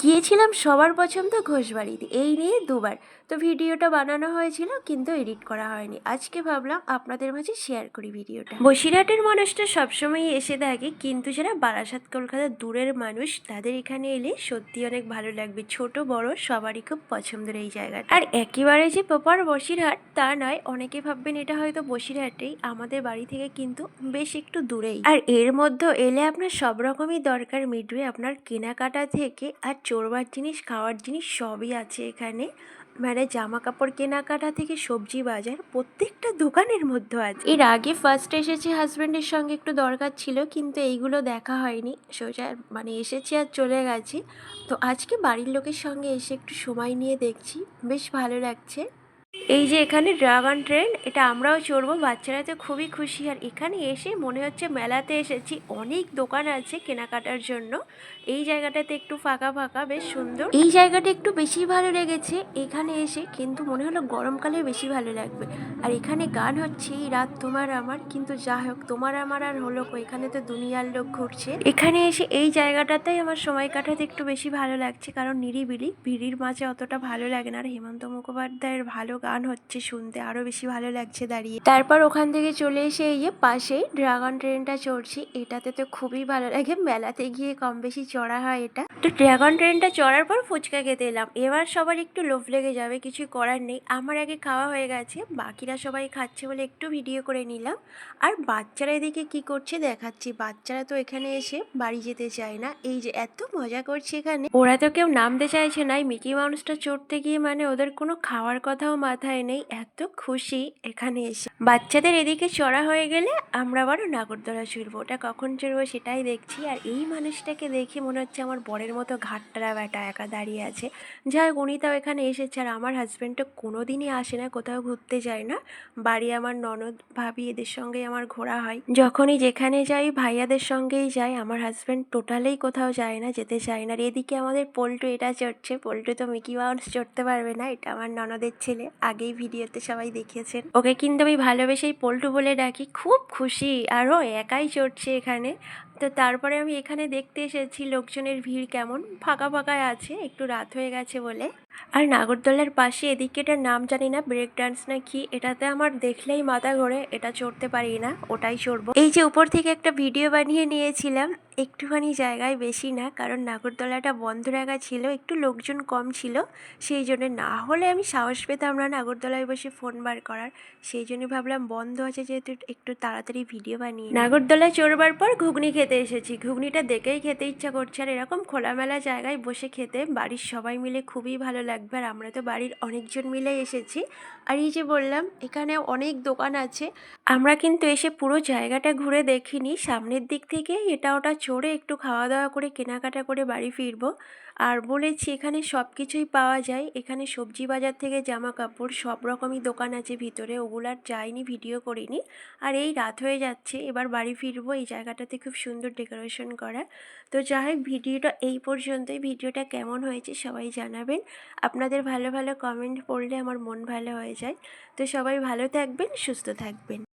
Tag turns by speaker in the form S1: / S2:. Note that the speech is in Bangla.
S1: গিয়েছিলাম সবার পছন্দ ঘোষবাড়িতে, এই নিয়ে দুবার। তো ভিডিওটা বানানো হয়েছিল কিন্তু এডিট করা হয়নি। আজকে ভাবলাম আপনাদের মাঝে শেয়ার করি ভিডিওটা। বসিরহাটের মানুষটা সবসময় এসে থাকে, কিন্তু যারা বারাসাত কলকাতার দূরের মানুষ তাদের এখানে এলে সত্যি অনেক ভালো লাগবে। ছোট বড় সবারই খুব পছন্দের এই জায়গাটা। আর একেবারে যে প্রপার বসিরহাট তা নয়, অনেকে ভাববেন এটা হয়তো বসিরহাটেই, আমাদের বাড়ি থেকে কিন্তু বেশ একটু দূরেই। আর এর মধ্যে এলে আপনার সব রকমই দরকার মিটবে, আপনার কেনাকাটা থেকে। আর চড়বার জিনিস, খাওয়ার জিনিস সবই আছে এখানে। মানে জামা কাপড় কেনাকাটা থেকে সবজি বাজার প্রত্যেকটা দোকানের মধ্যে আছে। এর আগে ফার্স্ট এসেছি হাজব্যান্ডের সঙ্গে, একটু দরকার ছিল কিন্তু এইগুলো দেখা হয়নি, সোজা মানে এসেছি আর চলে গেছি। তো আজকে বাড়ির লোকের সঙ্গে এসে একটু সময় নিয়ে দেখছি, বেশ ভালো লাগছে। এই যে এখানে ড্রাগন ট্রেন, এটা আমরাও চড়বো, বাচ্চারা তো খুবই খুশি। আর এখানে এসে মনে হচ্ছে মেলাতে এসেছি, অনেক দোকান আছে কেনাকাটার জন্য। এই জায়গাটাতে একটু ফাঁকা ফাঁকা, বেশ সুন্দর। এই জায়গাটা একটু বেশি ভালো লেগেছে এখানে এসে, কিন্তু মনে হলো গরমকালে বেশি ভালো লাগবে। আর এখানে গান হচ্ছে এই রাত তোমার আমার, কিন্তু যা হোক তোমার আমার আর হলো কো, এখানে তো দুনিয়ার লোক ঘুরছে। এখানে এসে এই জায়গাটাতেই আমার সময় কাটাতে একটু বেশি ভালো লাগছে, কারণ নিরিবিলি, ভিড়ির মাঝে অতটা ভালো লাগে না। আর হেমন্ত মুখোপাধ্যায়ের ভালো গান হচ্ছে, শুনতে আরো বেশি ভালো লাগছে দাঁড়িয়ে। তারপর ওখান থেকে চলে এসে এই যে পাশেই ড্রাগন ট্রেনটা চড়ছি, এটাতে তো খুবই ভালো লাগে, মেলাতে গিয়ে কম বেশি চড়া হয় এটা। তো ড্রাগন ট্রেনটা চড়ার পর ফুচকা খেতে এলাম। এবার সবার একটু লোভ লেগে যাবে, কিছু করার নেই। আমার আগে খাওয়া হয়ে গেছে, বাকিরা সবাই খাচ্ছে বলে একটু ভিডিও করে নিলাম। আর বাচ্চারা এদিকে কি করছে দেখাচ্ছি। বাচ্চারা তো এখানে এসে বাড়ি যেতে চায় না, এই যে এত মজা করছে এখানে। ওরা তো কেউ নামতে চাইছে না, মিকি মাউসটা চড়তে গিয়ে মানে ওদের কোনো খাওয়ার কথাও মাথায় নেই, এত খুশি এখানে এসে। বাচ্চাদের এদিকে চড়া হয়ে গেলে আমরা আবারও নাগরদোলা চড়বো, ওটা কখন চড়বো সেটাই দেখছি। আর এই মানুষটাকে দেখে মনে হচ্ছে আমার বরের মতো ঘাটটারা ব্যাটা একা দাঁড়িয়ে আছে। যাই হোক, উনি তাও এখানে এসেছে। আর আমার হাজব্যান্ড তো কোনোদিনই আসে না, কোথাও ঘুরতে যায় না। বাড়ি আমার ননদ ভাবি এদের সঙ্গেই আমার ঘোরা হয়। যখনই যেখানে যাই ভাইয়াদের সঙ্গেই যাই, আমার হাজব্যান্ড টোটালেই কোথাও যায় না, যেতে চায় না। আর এদিকে আমাদের পল্টু এটা চড়ছে, পল্টু তো মিকি মাউস চড়তে পারবে না, এটা আমার ননদের ছেলে, আগেই ভিডিওতে সবাই দেখিয়েছেন। ওকে কিন্তু আমি ভালোবেসেই পল্টু বলে ডাকি, খুব খুশি। আরও একাই চড়ছে এখানে। তো তারপরে আমি এখানে দেখতে এসেছি লোকজনের ভিড় কেমন, ফাঁকা ফাঁকায় আছে, একটু রাত হয়ে গেছে বলে। আর নাগরদোলার পাশে এদিকে, এটার নাম জানি না, ব্রেক ডান্স না কি, এটাতে আমার দেখলেই মাথা ঘোরে, এটা চড়তে পারি না, ওটাই চড়বো। এই যে উপর থেকে একটা ভিডিও বানিয়ে নিয়েছিলাম, একটুখানি জায়গায়, বেশি না, কারণ নাগরদোলাটা বন্ধ রাখা ছিল, একটু লোকজন কম ছিল, সেই জন্য। না হলে আমি সাহস পেতাম না নাগরদোলায় বসে ফোন বার করার, সেই জন্য ভাবলাম বন্ধ আছে যেহেতু একটু তাড়াতাড়ি ভিডিও বানিয়ে। নাগরদোলায় চড়বার পর ঘুগনি খেতে এসেছি, ঘুগনিটা দেখেই খেতে ইচ্ছা করছে। আর এরকম খোলামেলা জায়গায় বসে খেতে বাড়ির সবাই মিলে খুবই ভালো লাগবে। আর আমরা তো বাড়ির অনেকজন মিলে এসেছি। আর এই যে বললাম এখানে অনেক দোকান আছে, আমরা কিন্তু এসে পুরো জায়গাটা ঘুরে দেখিনি, সামনের দিক থেকে এটা ওটা চড়ে একটু খাওয়া দাওয়া করে কেনাকাটা করে বাড়ি ফিরবো। আর বলেছি এখানে সব কিছুই পাওয়া যায়, এখানে সবজি বাজার থেকে জামা কাপড় সব রকমই দোকান আছে ভিতরে, ওগুলার যাইনি, ভিডিও করিনি। আর এই রাত হয়ে যাচ্ছে, এবার বাড়ি ফিরবো। এই জায়গাটাতে খুব সুন্দর ডেকোরেশন করা। তো যাই হোক, ভিডিওটা এই পর্যন্তই। ভিডিওটা কেমন হয়েছে সবাই জানাবেন, আপনাদের ভালো ভালো কমেন্ট পড়লে আমার মন ভালো হয়ে যায়। তো সবাই ভালো থাকবেন, সুস্থ থাকবেন।